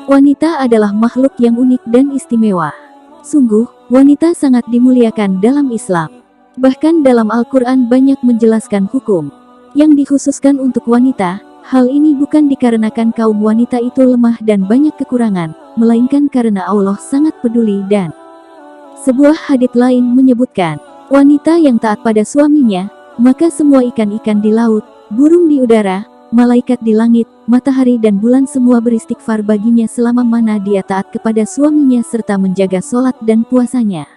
Wanita adalah makhluk yang unik dan istimewa. Sungguh, wanita sangat dimuliakan dalam Islam. Bahkan dalam Al-Quran banyak menjelaskan hukum yang dikhususkan untuk wanita. Hal ini bukan dikarenakan kaum wanita itu lemah dan banyak kekurangan, melainkan karena Allah sangat peduli dan sebuah hadits lain menyebutkan, wanita yang taat pada suaminya, maka semua ikan-ikan di laut, burung di udara, malaikat di langit, matahari dan bulan semua beristighfar baginya selama mana dia taat kepada suaminya serta menjaga sholat dan puasanya.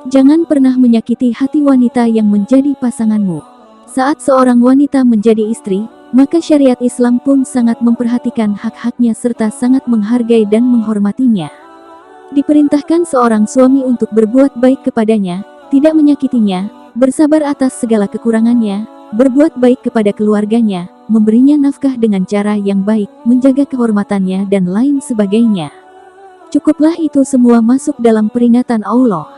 Jangan pernah menyakiti hati wanita yang menjadi pasanganmu. Saat seorang wanita menjadi istri, maka syariat Islam pun sangat memperhatikan hak-haknya serta sangat menghargai dan menghormatinya. Diperintahkan seorang suami untuk berbuat baik kepadanya, tidak menyakitinya, bersabar atas segala kekurangannya, berbuat baik kepada keluarganya, memberinya nafkah dengan cara yang baik, menjaga kehormatannya dan lain sebagainya. Cukuplah itu semua masuk dalam peringatan Allah.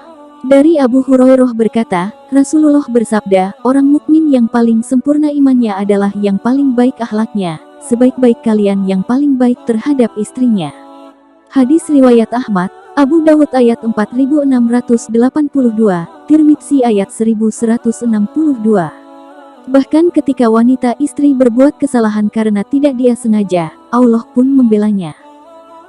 Dari Abu Hurairah berkata, Rasulullah bersabda, orang mukmin yang paling sempurna imannya adalah yang paling baik akhlaknya, sebaik-baik kalian yang paling baik terhadap istrinya. Hadis riwayat Ahmad, Abu Dawud ayat 4682, Tirmidzi ayat 1162. Bahkan ketika wanita istri berbuat kesalahan karena tidak dia sengaja, Allah pun membelanya.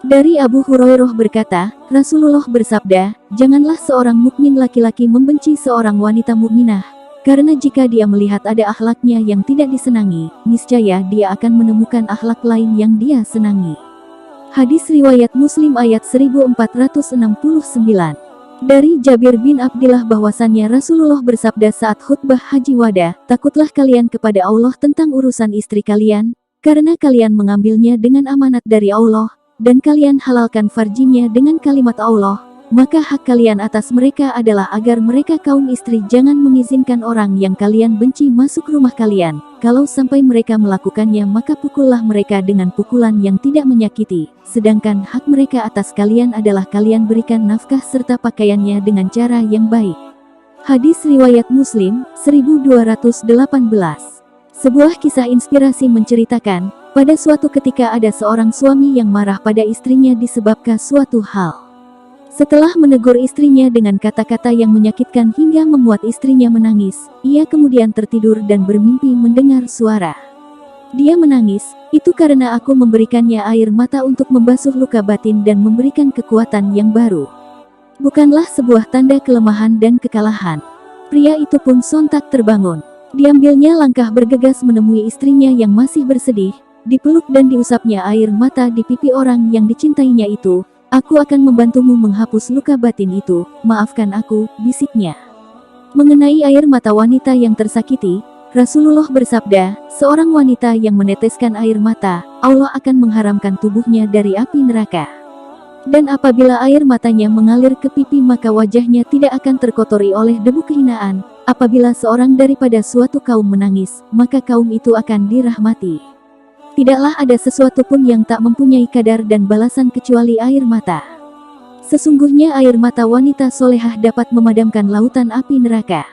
Dari Abu Hurairah berkata, Rasulullah bersabda, janganlah seorang mukmin laki-laki membenci seorang wanita mukminah, karena jika dia melihat ada akhlaknya yang tidak disenangi, niscaya dia akan menemukan akhlak lain yang dia senangi. Hadis riwayat Muslim ayat 1469. Dari Jabir bin Abdillah bahwasannya Rasulullah bersabda saat khutbah Haji Wada, takutlah kalian kepada Allah tentang urusan istri kalian, karena kalian mengambilnya dengan amanat dari Allah, dan kalian halalkan farjinya dengan kalimat Allah, maka hak kalian atas mereka adalah agar mereka kaum istri jangan mengizinkan orang yang kalian benci masuk rumah kalian. Kalau sampai mereka melakukannya maka pukullah mereka dengan pukulan yang tidak menyakiti, sedangkan hak mereka atas kalian adalah kalian berikan nafkah serta pakaiannya dengan cara yang baik. Hadis riwayat Muslim, 1218. Sebuah kisah inspirasi menceritakan, pada suatu ketika ada seorang suami yang marah pada istrinya disebabkan suatu hal. Setelah menegur istrinya dengan kata-kata yang menyakitkan hingga membuat istrinya menangis, ia kemudian tertidur dan bermimpi mendengar suara. Dia menangis, itu karena aku memberikannya air mata untuk membasuh luka batin dan memberikan kekuatan yang baru. Bukanlah sebuah tanda kelemahan dan kekalahan. Pria itu pun sontak terbangun. Diambilnya langkah bergegas menemui istrinya yang masih bersedih, dipeluk dan diusapnya air mata di pipi orang yang dicintainya itu. Aku akan membantumu menghapus luka batin itu, maafkan aku, bisiknya. Mengenai air mata wanita yang tersakiti, Rasulullah bersabda, seorang wanita yang meneteskan air mata, Allah akan mengharamkan tubuhnya dari api neraka. Dan apabila air matanya mengalir ke pipi maka wajahnya tidak akan terkotori oleh debu kehinaan. Apabila seorang daripada suatu kaum menangis, maka kaum itu akan dirahmati. Tidaklah ada sesuatu pun yang tak mempunyai kadar dan balasan kecuali air mata. Sesungguhnya air mata wanita solehah dapat memadamkan lautan api neraka.